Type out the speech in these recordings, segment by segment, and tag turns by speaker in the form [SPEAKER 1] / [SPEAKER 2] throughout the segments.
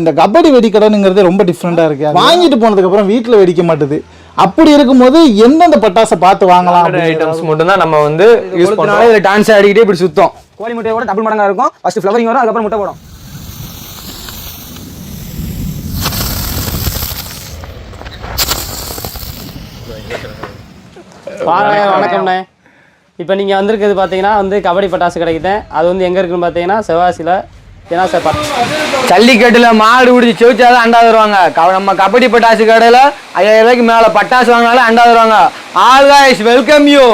[SPEAKER 1] இந்த கபடி வெடிக்கடனுங்கிறது ரொம்ப டிஃப்ரெண்டா இருக்கு. வாங்கிட்டு போனதுக்கு அப்புறம் வீட்டுல வெடிக்க மாட்டுது. அப்படி இருக்கும்போது எந்தெந்த பட்டாசை பார்த்து வாங்கலாம்
[SPEAKER 2] ஐட்டம்ஸ் மட்டும் தான் நம்ம வந்து யூஸ் பண்றோம்.
[SPEAKER 3] இதுல டான்ஸ் ஆடிக்கிட்டே இப்படி சுத்தம். கோழி முட்டையோட டபுள் மடங்கா இருக்கும். ஃபர்ஸ்ட் ஃப்ளவரிங் வரும், அதுக்கப்புறம் முட்டை போடும்.
[SPEAKER 4] வணக்கம்ண்ணே. இப்போ நீங்கள் வந்திருக்கிறது பார்த்தீங்கன்னா வந்து கபடி பட்டாசு கிடைக்குது. அது வந்து எங்கே இருக்குன்னு பார்த்தீங்கன்னா சிவகாசியில். ஏன்னா சார்
[SPEAKER 3] ஜல்லிக்கட்டுல மாடு பிடிச்சி செவிச்சாதான் அண்டா தருவாங்க. நம்ம கபடி பட்டாசு கடையில் 5000 ரூபாய்க்கு மேலே பட்டாசு வாங்கினாலும் அண்டா தருவாங்க. All guys welcome you.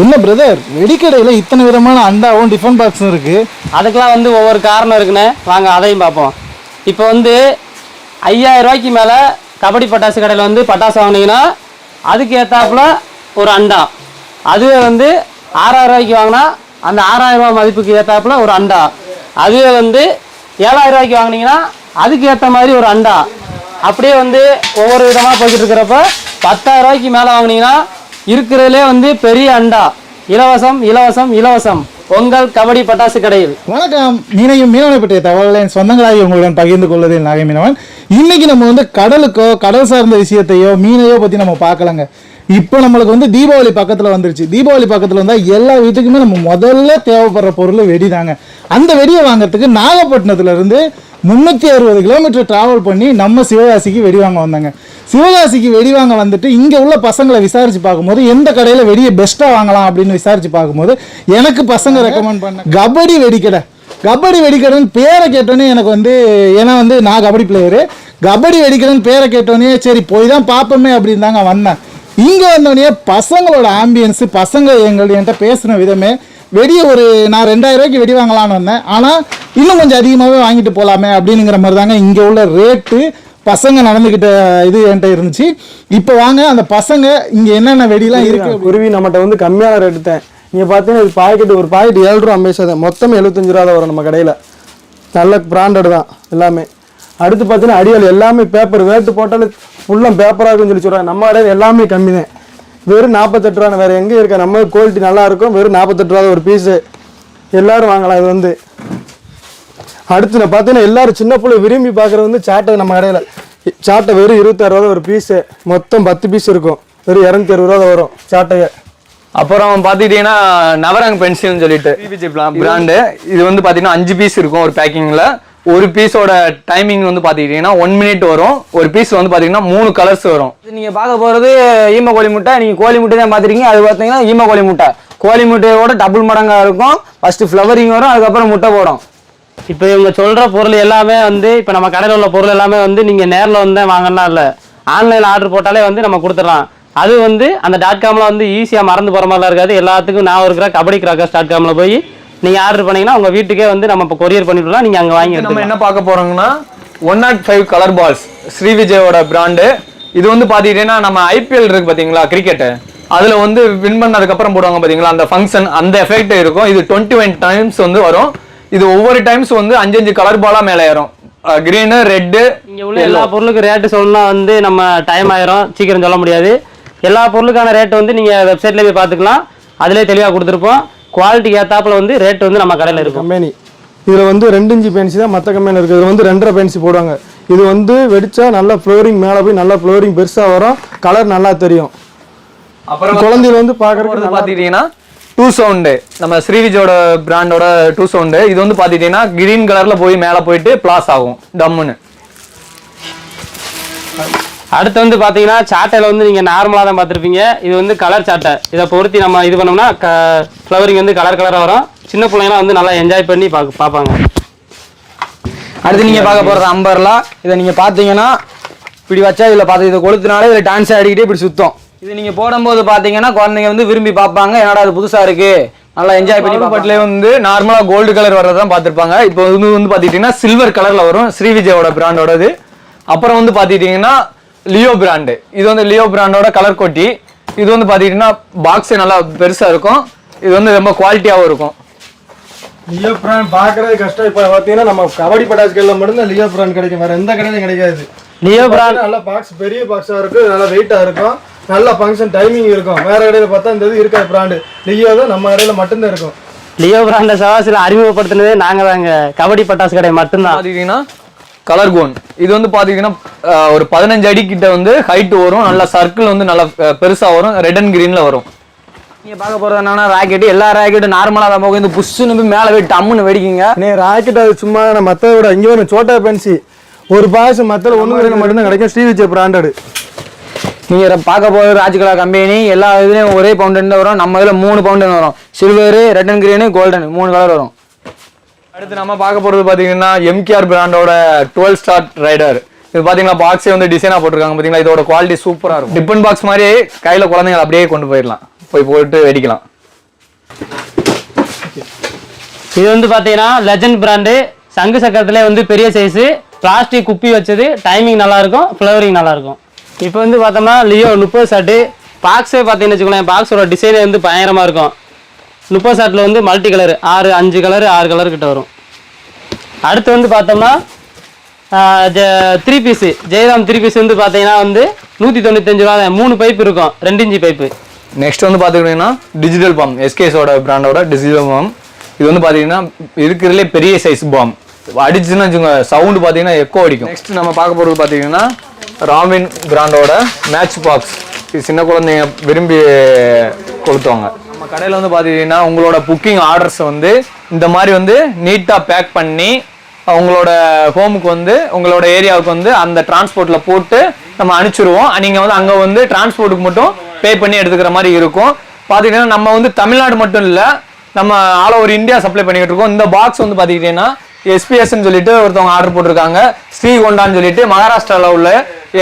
[SPEAKER 1] என்ன பிரதர், வெடிக்கடையில் இத்தனை விதமான அண்டாவும் டிஃபன் பாக்ஸும் இருக்கு.
[SPEAKER 4] அதுக்கெலாம் வந்து ஒவ்வொரு காரணம் இருக்குண்ணே. வாங்க அதையும் பார்ப்போம். இப்போ வந்து 5000 ரூபாய்க்கு மேலே கபடி பட்டாசு கடையில் வந்து பட்டாசு வாங்கினீங்கன்னா அதுக்கு ஏற்றாப்புல ஒரு அண்டா. அதுவே வந்து 6000 ரூபாய்க்கு வாங்கினா அந்த 6000 ரூபா மதிப்புக்கு ஏற்றாப்புல ஒரு அண்டா. அதுவே வந்து 7000 ரூபாய்க்கு வாங்கினீங்கன்னா அதுக்கு ஏற்ற மாதிரி ஒரு அண்டா. அப்படியே வந்து ஒவ்வொரு விதமாக போய்கிட்டு இருக்கிறப்ப 10000 ரூபாய்க்கு மேலே வாங்கினீங்கன்னா இருக்கிறதுலே வந்து பெரிய அண்டா. இலவசம் இலவசம் இலவசம் உங்கள் கபடி பட்டாசு கடையில்.
[SPEAKER 1] வணக்கம். மீனையும் மீனவனை பற்றிய தகவல்களை என் சொந்தங்களாகி உங்களுடன் பகிர்ந்து கொள்வதில் நாகை மீனவன். இன்னைக்கு நம்ம வந்து கடலுக்கோ கடல் சார்ந்த விஷயத்தையோ மீனையோ பற்றி நம்ம பார்க்கலாங்க. இப்போ நம்மளுக்கு வந்து தீபாவளி பக்கத்தில் வந்துருச்சு. தீபாவளி பக்கத்தில் வந்தால் எல்லா வீட்டுக்குமே நம்ம முதல்ல தேவைப்படுற பொருள் வெடி தாங்க. அந்த வெடியை வாங்கிறதுக்கு நாகப்பட்டினத்துலேருந்து 360 கிலோமீட்டர் ட்ராவல் பண்ணி நம்ம சிவகாசிக்கு வெடி வாங்க வந்தாங்க. சிவகாசிக்கு வெடி வாங்க வந்துட்டு இங்கே உள்ள பசங்களை விசாரித்து பார்க்கும்போது எந்த கடையில் வெடியை பெஸ்ட்டாக வாங்கலாம் அப்படின்னு விசாரித்து பார்க்கும்போது எனக்கு பசங்க ரெக்கமெண்ட் பண்ண கபடி வெடிக்கடை. கபடி வெடிக்கடைன்னு பேரை கேட்டோன்னே எனக்கு வந்து, ஏன்னா வந்து நான் கபடி பிளேயரு, கபடி வெடிக்கடைன்னு பேரை கேட்டோன்னே சரி போய் தான் பார்ப்போமே அப்படின்னு தாங்க வந்தேன். இங்கே வந்தோடனே பசங்களோட ஆம்பியன்ஸு, பசங்க என்கிட்ட பேசுன விதமே, வெடியை நான் 2000 ரூபாய்க்கு வெடி வாங்கலான்னு வந்தேன், ஆனால் இன்னும் கொஞ்சம் அதிகமாகவே வாங்கிட்டு போகலாமே அப்படிங்கிற மாதிரி தாங்க இங்கே உள்ள ரேட்டு பசங்க நடந்துக்கிட்ட இது என்கிட்ட இருந்துச்சு. இப்போ வாங்க அந்த பசங்க இங்கே என்னென்ன வெடிலாம் இருக்குது.
[SPEAKER 5] குருவி நம்மகிட்ட வந்து கம்மியான ரேட்டு தான். நீங்கள் பார்த்தீங்கன்னா ஒரு பாக்கெட் 7 ரூபா 50 பைசா தான். மொத்தம் 75 ரூபா தான் வரும் நம்ம கடையில். நல்ல பிராண்டட் தான் எல்லாமே. அடுத்து பார்த்தீங்கன்னா அடியால் எல்லாமே பேப்பர் வேட்டு போட்டாலும் ஃபுல்லாக பேப்பராக இருக்குன்னு சொல்லி சொல்கிறாங்க. நம்ம கடையில் எல்லாமே கம்மி தான். வெறும் 48 ரூபா. வேறு எங்கே இருக்க நம்ம குவாலிட்டி நல்லாயிருக்கும். வெறும் 48 ரூபா ஒரு பீஸு. எல்லோரும் வாங்கலாம். இது வந்து அடுத்து நான் பார்த்தீங்கன்னா எல்லோரும் சின்ன பிள்ளை விரும்பி பார்க்குறது வந்து சாட்டை. நம்ம கடையில் சாட்டை வெறும் 26 ரூபா ஒரு பீஸு. மொத்தம் 10 பீஸ் இருக்கும். வெறும் 260 ரூபா தான் வரும் சாட்டையை.
[SPEAKER 2] அப்புறம் பார்த்துக்கிட்டீங்கன்னா நவரங் பென்சில்னு சொல்லிட்டு பிராண்டு. இது வந்து பார்த்தீங்கன்னா 5 பீஸ் இருக்கும் ஒரு பேக்கிங்கில். ஒரு பீஸோட டைமிங் வந்து பார்த்துக்கிட்டிங்கன்னா 1 மினிட் வரும். ஒரு பீஸ் வந்து பார்த்தீங்கன்னா 3 கலர்ஸ் வரும்.
[SPEAKER 3] நீங்கள் பார்க்க போகிறது ஈம கோழி முட்டை. நீங்கள் கோழி முட்டை தான் பார்த்துருக்கீங்க. அது பார்த்தீங்கன்னா ஈம கோழி முட்டை. கோழி முட்டையோட டபுள் மடங்காக இருக்கும். ஃபஸ்ட்டு ஃப்ளவரிங் வரும், அதுக்கப்புறம் முட்டை போடும்.
[SPEAKER 4] இப்போ இவங்க சொல்கிற பொருள் எல்லாமே வந்து இப்போ நம்ம கடையில் உள்ள பொருள் எல்லாமே வந்து நீங்கள் நேரில் வந்து வாங்கலாம் இல்லை, ஆன்லைனில் ஆர்டர் போட்டாலே வந்து நம்ம கொடுத்துடலாம். அது வந்து அந்த .comல வந்து ஈஸியாக மறந்து போகிற மாதிரிலாம் இருக்காது. எல்லாத்துக்கும் நான் இருக்கிற கபடி கிராக்கர்ஸ் .comல போய் நீங்கள் ஆர்டர் பண்ணிங்கன்னா உங்கள் வீட்டுக்கே வந்து நம்ம இப்போ கொரியர் பண்ணிவிடலாம். நீங்கள் அங்கே வாங்கி
[SPEAKER 2] நம்ம என்ன பார்க்க போகிறோங்கன்னா 105 கலர் பால்ஸ், ஸ்ரீவிஜயோட பிராண்டு. இது வந்து பார்த்துக்கிட்டீங்கன்னா நம்ம IPL இருக்குது பார்த்தீங்களா, கிரிக்கெட்டு, அதில் வந்து வின் பண்ணதுக்கப்புறம் போடுவாங்க பார்த்தீங்களா அந்த ஃபங்க்ஷன், அந்த எஃபெக்ட் இருக்கும். இது 21 டைம்ஸ் வந்து வரும். இது ஒவ்வொரு டைம்ஸ் வந்து 5 கலர் பாலாக மேலே ஏறும். Green, red.
[SPEAKER 4] இங்கே உள்ள எல்லா பொருளுக்கு ரேட்டு சொல்லணும்னா வந்து நம்ம டைம் ஆயிரும், சீக்கிரம் சொல்ல முடியாது. எல்லா பொருளுக்கான ரேட்டு வந்து நீங்கள் வெப்சைட்லேயே போய் பார்த்துக்கலாம். அதிலே தெளிவாக கொடுத்துருப்போம். குவாலிட்டிக்கு ஏற்றாப்புல வந்து ரேட் வந்து நம்ம கடையில் இருக்கும்.
[SPEAKER 5] கம்பெனி இதில் வந்து 2 இன்ச்சு பென்சி தான் மற்ற கம்பெனியில் இருக்குது. இது வந்து 2.5 பென்சி போடுவாங்க. இது வந்து வெடிச்சா நல்லா ஃப்ளோரிங் மேலே போய் நல்லா ஃப்ளோரிங் பெருசாக வரும். கலர் நல்லா தெரியும்.
[SPEAKER 2] அப்புறம்
[SPEAKER 5] குழந்தைகள் வந்து பார்க்குறது
[SPEAKER 2] பார்த்துக்கிட்டிங்கன்னா 2 சவுண்டு, நம்ம ஸ்ரீவிஜயோட பிராண்டோட 2 சவுண்டு. இது வந்து பார்த்துக்கிட்டிங்கன்னா கிரீன் கலரில் போய் மேலே போயிட்டு பிளாஸ் ஆகும் டம்முன்னு.
[SPEAKER 4] அடுத்து வந்து பார்த்தீங்கன்னா சாட்டையில் வந்து நீங்கள் நார்மலாக தான் பார்த்துருப்பீங்க. இது வந்து கலர் சாட்டை. இதை பொருத்தி நம்ம இது பண்ணோம்னா ஃப்ளவரிங் வந்து கலராக வரும். சின்ன பிள்ளைங்களாம் வந்து நல்லா என்ஜாய் பண்ணி பார்ப்பாங்க.
[SPEAKER 3] அடுத்து நீங்கள் பார்க்க போகிறது அம்பர்லா. இதை நீங்கள் பார்த்தீங்கன்னா இப்படி வச்சா இதில் பார்த்து இதை கொளுத்துனாலே இதில் டான்ஸ் ஆடிக்கிட்டே இப்படி சுத்தம். இது நீங்கள் போடும்போது பார்த்தீங்கன்னா குழந்தைங்க வந்து விரும்பி பார்ப்பாங்க. என்னடா அது புதுசாக இருக்குது, நல்லா என்ஜாய் பண்ணி.
[SPEAKER 2] பட்லேயே வந்து நார்மலாக கோல்டு கலர் வர்றதான் பார்த்துருப்பாங்க. இப்போ வந்து பார்த்துக்கிட்டிங்கன்னா சில்வர் கலரில் வரும், ஸ்ரீவிஜயோட பிராண்டோடது. அப்புறம் வந்து பார்த்துக்கிட்டிங்கன்னா லியோ பிராண்டு. இது வந்து லியோ பிராண்டோட கலர் கொட்டி. இது வந்து பார்த்துக்கிட்டிங்கன்னா பாக்ஸு நல்லா பெருசாக இருக்கும். இது வந்து ரொம்ப குவாலிட்டியாகவும் இருக்கும்.
[SPEAKER 5] லியோ பிராண்ட் பார்க்கறது கஷ்டம். இப்போ பார்த்தீங்கன்னா நம்ம கபடி பட்டாசு கடையில் மட்டும்தான் லியோ பிராண்ட் கிடைக்கும். வேறு எந்த கடையிலும் கிடைக்காது.
[SPEAKER 4] லியோ பிராண்ட்
[SPEAKER 5] நல்லா பாக்ஸ் பெரிய பாக்ஸாக இருக்கும், நல்லா வெயிட்டாக இருக்கும், நல்ல ஃபங்க்ஷன் டைமிங் இருக்கும். வேறு கடையில் பார்த்தா இந்த இது இருக்காது பிராண்டு. லியோ தான் நம்ம கடையில் மட்டும்தான் இருக்கும்.
[SPEAKER 4] லியோ பிராண்டை சிவகாசியில் அறிமுகப்படுத்தினதே நாங்கள் தாங்க. கபடி பட்டாசு கடை மட்டும்தான்.
[SPEAKER 2] பாத்தீங்கன்னா கலர் கோன் இது வந்து பாத்தீங்கன்னா ஒரு 15 அடி கிட்ட வந்து ஹைட் வரும், நல்லா சர்க்கிள் வந்து நல்லா பெருசா வரும், ரெட் அண்ட் கிரீன்ல வரும்.
[SPEAKER 3] நீங்க பார்க்க போறது என்னன்னா ராக்கெட். எல்லா ராக்கெட்டும் நார்மலா தான் போகும். இந்த புஷ்ஷுன்னு போய் மேலே போய் டம்முன்னு வெடிக்குங்க.
[SPEAKER 5] ராக்கெட் அது சும்மா மற்ற விட இங்கே ஒரு சோட்டா பென்சி ஒரு பாஸ் மற்ற ஒன்று மட்டும்தான் கிடைக்கும். ஸ்ரீ விஜய் பிராண்டட்.
[SPEAKER 3] நீங்க பார்க்க போறது ராஜ்கலா கம்பெனி. எல்லா இதுலயும் ஒரே பவுண்டன் வரும். நம்ம இதுல 3 பவுண்டன் வரும். Silver, red and green, golden 3 colour வரும்.
[SPEAKER 2] அடுத்து நம்ம பார்க்க போறது பாத்தீங்கன்னா எம்கேஆர் பிராண்டோட 12 ஸ்டார் ரைடர். இது பாத்தீங்கன்னா பாக்ஸே வந்து டிசைனா போட்டிருக்காங்க பாத்தீங்களா. இதோட குவாலிட்டி சூப்பரா இருக்கும். டிஃபன் பாக்ஸ் மாதிரி கையில குழந்தைங்க அப்படியே கொண்டு போயிடலாம், போட்டு வெடிக்கலாம்.
[SPEAKER 4] இது வந்து பார்த்தீங்கன்னா லெஜண்ட் பிராண்டு. சங்கு சக்கரத்துல வந்து பெரிய சைஸு, பிளாஸ்டிக் குப்பி வச்சது. டைமிங் நல்லா இருக்கும், ஃப்ளவரிங் நல்லா இருக்கும். இப்போ வந்து பார்த்தோம்னா லியோ 30 ஷாட்டு பாக்ஸே பார்த்தீங்கன்னு வச்சுக்கோங்களேன். பாக்ஸோட டிசைனே வந்து பயங்கரமாக இருக்கும். 30 ஷாட்டில் வந்து மல்டி கலர் 5 கலர் 6 கலர் கிட்ட வரும். அடுத்து வந்து பார்த்தோம்னா 3 பீஸு ஜெயராம் 3 பீஸ் வந்து பார்த்தீங்கன்னா வந்து 195 ரூபா. 3 பைப் இருக்கும், 2 இன்ச்சு பைப்பு.
[SPEAKER 2] நெக்ஸ்ட் வந்து பாத்துக்கிட்டீங்கன்னா டிஜிட்டல் பாம், எஸ்கேஸோட பிராண்டோட டிஜிட்டல் பாம். இது வந்து பாத்தீங்கன்னா இருக்கிறதுலே பெரிய சைஸ் பாம். அடிச்சுன்னு வச்சுங்க சவுண்டு பாத்தீங்கன்னா எக்கோ அடிக்கும். நெக்ஸ்ட் நம்ம பார்க்க போறது பாத்தீங்கன்னா ராமின் பிராண்டோட மேட்ச் பாக்ஸ். இது சின்ன குழந்தைங்க விரும்பி கொளுத்துவாங்க. நம்ம கடையில் வந்து பாத்தீங்கன்னா உங்களோட புக்கிங் ஆர்டர்ஸ் வந்து இந்த மாதிரி வந்து நீட்டா பேக் பண்ணி உங்களோட ஹோமுக்கு வந்து உங்களோட ஏரியாவுக்கு வந்து அந்த டிரான்ஸ்போர்ட்ல போட்டு நம்ம அனுப்பிச்சிருவோம். நீங்க வந்து அங்க வந்து டிரான்ஸ்போர்ட்டுக்கு மட்டும் பே பண்ணி எடுத்துக்கிற மாதிரி இருக்கும். பாத்தீங்கன்னா நம்ம வந்து தமிழ்நாடு மட்டும் இல்ல, நம்ம ஆல் ஓவர் இந்தியா சப்ளை பண்ணிட்டு இருக்கோம். இந்த பாக்ஸ் வந்து பாத்தீங்கன்னா எஸ்பிஎஸ்ன்னு சொல்லிட்டு ஒருத்தவங்க ஆர்டர் போட்டிருக்காங்க. ஸ்ரீகொண்டான்னு சொல்லிட்டு மகாராஷ்டிரால உள்ள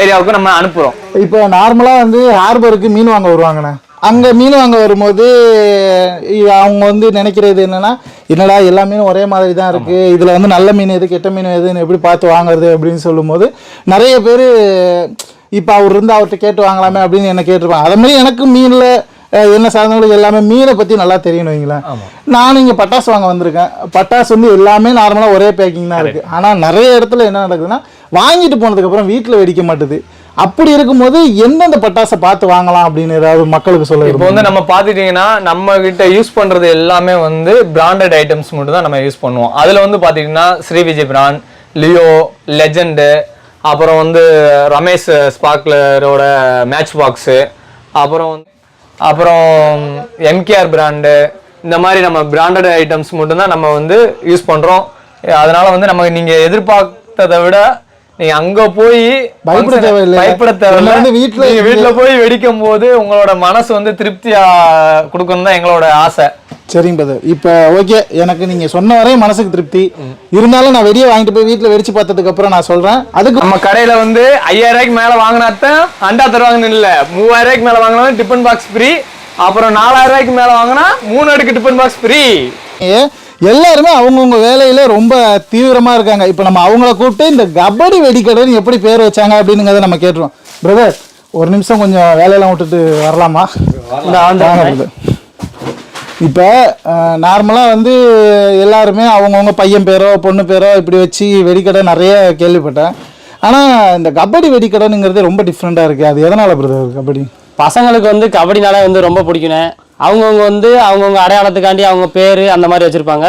[SPEAKER 2] ஏரியாவுக்கு நம்ம அனுப்புறோம்.
[SPEAKER 1] இப்போ நார்மலா வந்து ஹார்பருக்கு மீன் வாங்க வருவாங்கண்ணே. அங்கே மீன் வாங்க வரும்போது அவங்க வந்து நினைக்கிறது என்னடா எல்லா மீனும் ஒரே மாதிரி தான் இருக்குது, இதில் வந்து நல்ல மீன் எது கெட்ட மீன் எதுன்னு எப்படி பார்த்து வாங்குறது அப்படின்னு சொல்லும்போது நிறைய பேர் இப்போ அவர் இருந்து அவர்கிட்ட கேட்டு வாங்கலாமே அப்படின்னு என்ன கேட்டிருப்பாங்க. அதே மாதிரி எனக்கு மீனில் என்ன சாதனங்களுக்கு எல்லாமே மீனை பற்றி நல்லா தெரியணும் வைங்களேன். நானும் இங்கே பட்டாசு வாங்க வந்திருக்கேன். பட்டாசு வந்து எல்லாமே நார்மலாக ஒரே பேக்கிங் தான் இருக்குது. ஆனால் நிறைய இடத்துல என்ன நடக்குதுன்னா வாங்கிட்டு போனதுக்கப்புறம் வீட்டில் வெடிக்க மாட்டுது. அப்படி இருக்கும்போது எந்தெந்த பட்டாசை பார்த்து வாங்கலாம் அப்படின்னு ஏதாவது மக்களுக்கு சொல்ல.
[SPEAKER 2] இப்போ வந்து நம்ம பார்த்துட்டீங்கன்னா நம்ம கிட்ட யூஸ் பண்றது எல்லாமே வந்து பிராண்டட் ஐட்டம்ஸ் மட்டும் தான் நம்ம யூஸ் பண்ணுவோம். அதுல வந்து பாத்தீங்கன்னா Sri Vijay brand, Leo, Legend, அப்புறம் வந்து ரமேஷ் ஸ்பார்க்லரோட மேட்ச் பாக்ஸு, அப்புறம் எம்கேஆர் பிராண்டு, இந்த மாதிரி நம்ம பிராண்டட் ஐட்டம்ஸ் மட்டும்தான் நம்ம வந்து யூஸ் பண்றோம். அதனால வந்து நம்ம நீங்க எதிர்பார்த்ததை விட நீங்க அங்க போய் பயப்பட தேவையில்லை. வீட்டுல போய் வெடிக்கும் போது உங்களோட மனசு வந்து திருப்தியா கொடுக்கணும் தான் எங்களோட ஆசை.
[SPEAKER 1] சரிங்க பிரதர். இப்போ ஓகே, எனக்கு நீங்க சொன்ன வரையும் மனசுக்கு திருப்தி. இருந்தாலும் நான் வெளியே வாங்கிட்டு போய் வீட்டில் வெடிச்சு பார்த்ததுக்கு அப்புறம் நான் சொல்றேன். அதுக்கு
[SPEAKER 2] நம்ம கடையில வந்து 5000 ரூபாய்க்கு மேல வாங்கினாத்தான் அண்டா தருவாங்கன்னு இல்ல, 3000 ரூபாய்க்கு மேல வாங்கினா டிஃபன் பாக்ஸ் ஃப்ரீ, அப்புறம் 4000 ரூபாய்க்கு மேல வாங்கினா 3 அடுக்கு டிஃபன் பாக்ஸ் ஃப்ரீ.
[SPEAKER 1] எல்லாருமே அவங்கவுங்க வேலையில ரொம்ப தீவிரமா இருக்காங்க. இப்போ நம்ம அவங்கள கூப்பிட்டு இந்த கபடி வெடிக்கடைன்னு எப்படி பேர் வச்சாங்க அப்படிங்கிறத நம்ம கேட்டுருவோம். பிரதர் ஒரு நிமிஷம் கொஞ்சம் வேலையெல்லாம் விட்டுட்டு வரலாமா? இப்போ நார்மலாக வந்து எல்லாருமே அவங்கவுங்க பையன் பேரோ பொண்ணு பேரோ இப்படி வச்சு வெடிக்கடை நிறைய கேள்விப்பட்டேன். ஆனால் இந்த கபடி வெடிக்கடைங்கிறது ரொம்ப டிஃப்ரெண்ட்டாக இருக்குது. அது எதனால் பிரதர்? கபடி
[SPEAKER 4] பசங்களுக்கு வந்து கபடினாலே வந்து ரொம்ப பிடிக்குண்ணே. அவங்கவுங்க வந்து அவங்கவுங்க அடையாளத்துக்காண்டி அவங்க பேர் அந்த மாதிரி வச்சுருப்பாங்க.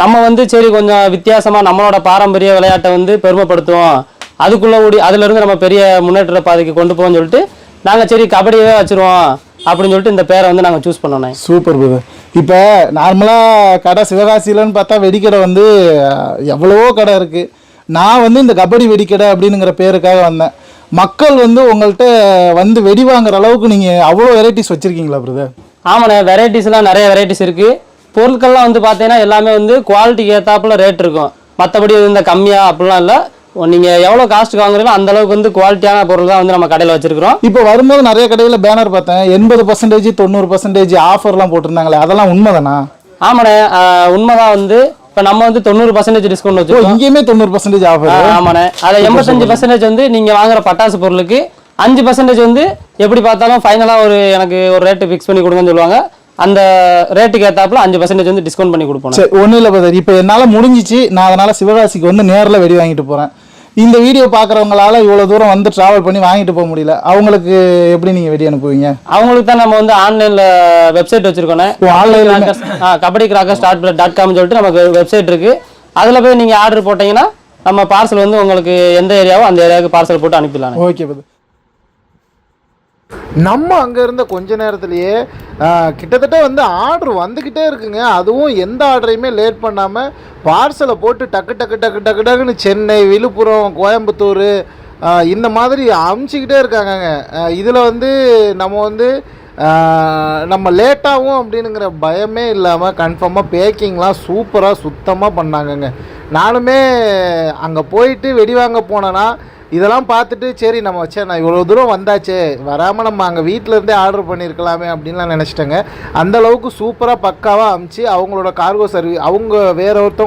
[SPEAKER 4] நம்ம வந்து சரி கொஞ்சம் வித்தியாசமாக நம்மளோட பாரம்பரிய விளையாட்டை வந்து பெருமைப்படுத்துவோம், அதுக்குள்ளே அதுலேருந்து நம்ம பெரிய முன்னேற்ற பாதைக்கு கொண்டு போவோம்னு சொல்லிட்டு நாங்கள் சரி கபடியவே வச்சுருவோம் அப்படின்னு சொல்லிட்டு இந்த பேரை வந்து நாங்கள் சூஸ் பண்ணோண்ணே.
[SPEAKER 1] Super brother. இப்போ நார்மலாக கடை சிவகாசியிலன்னு பார்த்தா வெடிக்கடை வந்து எவ்வளவோ கடை இருக்குது. நான் வந்து இந்த கபடி வெடிக்கடை அப்படிங்கிற பேருக்காக வந்தேன். மக்கள் வந்து உங்கள்கிட்ட வந்து வெடி வாங்குற அளவுக்கு நீங்கள் அவ்வளோ வெரைட்டிஸ் வச்சுருக்கீங்களா பிரதர்?
[SPEAKER 4] ஆமாண்ணே, வெரைட்டிஸ்லாம் நிறைய வெரைட்டிஸ் இருக்குது. பொருட்கள்லாம் வந்து பார்த்தீங்கன்னா எல்லாமே வந்து குவாலிட்டிக்கு ஏற்றாப்புல ரேட் இருக்கும். மற்றபடி இந்த கம்மியாக அப்படிலாம் இல்லை. நீங்கள் எவ்வளோ காஸ்ட்டுக்கு வாங்குறீங்களோ அந்த அளவுக்கு வந்து குவாலிட்டியான பொருள் தான் வந்து நம்ம கடையில் வச்சிருக்கிறோம்.
[SPEAKER 1] இப்போ வரும்போது நிறைய கடையில் பேனர் பார்த்தேன், 80%, 90% ஆஃபர்லாம் போட்டிருந்தாங்களே, அதெல்லாம் உண்மைதானா?
[SPEAKER 4] ஆமாண்ணே, உண்மைதான். வந்து இப்போ நம்ம வந்து 90% டிஸ்கவுண்ட் வச்சுருக்கோம்.
[SPEAKER 1] இங்கேயுமே 90% ஆஃபர்.
[SPEAKER 4] ஆமாண்ணே, அதில் 85% வந்து நீங்கள் வாங்குற பட்டாசு பொருளுக்கு, 5% வந்து எப்படி பார்த்தாலும் ஃபைனலாக எனக்கு ஒரு ரேட்டு ஃபிக்ஸ் பண்ணி கொடுங்கன்னு சொல்லுவாங்க. அந்த ரேட்டுக்கு ஏற்றாப்புல 5% வந்து டிஸ்கவுண்ட் பண்ணி கொடுப்போம்.
[SPEAKER 1] சரி, ஒன்றும் இல்லை பிரதர். இப்போ என்னால் முடிஞ்சிச்சு, நான் அதனால் சிவகாசிக்கு வந்து நேரில் வெடி வாங்கிட்டு போகிறேன். இந்த வீடியோ பார்க்குறவங்களால இவ்வளோ தூரம் வந்து ட்ராவல் பண்ணி வாங்கிட்டு போக முடியல, அவங்களுக்கு எப்படி நீங்கள் வெடி அனுப்புவீங்க?
[SPEAKER 4] அவங்களுக்கு தான் நம்ம வந்து ஆன்லைனில் வெப்சைட் வச்சுருக்கோண்ணே.
[SPEAKER 1] ஆன்லைனில்
[SPEAKER 4] கபடி கிராக்கர்ஸ் .com சொல்லிட்டு நமக்கு வெப்சைட் இருக்குது. அதில் போய் நீங்கள் ஆர்டர் போட்டிங்கன்னா நம்ம பார்சல் வந்து உங்களுக்கு எந்த ஏரியாவோ அந்த ஏரியாவுக்கு பார்சல் போட்டு அனுப்பிடலாம்.
[SPEAKER 1] Okay brother. நம்ம அங்கே இருந்த கொஞ்ச நேரத்துலேயே கிட்டத்தட்ட வந்து ஆர்டர் வந்துக்கிட்டே இருக்குங்க. அதுவும் எந்த ஆர்டரையுமே லேட் பண்ணாமல் பார்சலை போட்டு டக்கு டக்கு டக்கு டக்கு டக்குன்னு சென்னை, விழுப்புரம், கோயம்புத்தூர் இந்த மாதிரி அமுச்சிக்கிட்டே இருக்காங்கங்க. இதில் வந்து நம்ம லேட்டாகும் அப்படின்னுங்கிற பயமே இல்லாமல் கன்ஃபார்மாக பேக்கிங்லாம் சூப்பராக சுத்தமாக பண்ணாங்கங்க. நானுமே அங்கே போயிட்டு வெடி வாங்க போனேன்னா இதெல்லாம் பார்த்துட்டு சரி நம்ம நான் இவ்வளோ தூரம் வந்தாச்சே, வராமல் நம்ம அங்கே வீட்டிலேருந்தே ஆர்டர் பண்ணியிருக்கலாமே அப்படின்லாம் நினச்சிட்டேங்க. அந்தளவுக்கு சூப்பராக பக்காவாக அமுச்சு அவங்களோட கார்கோ சர்வீஸ் அவங்க வேற ஒருத்தவங்க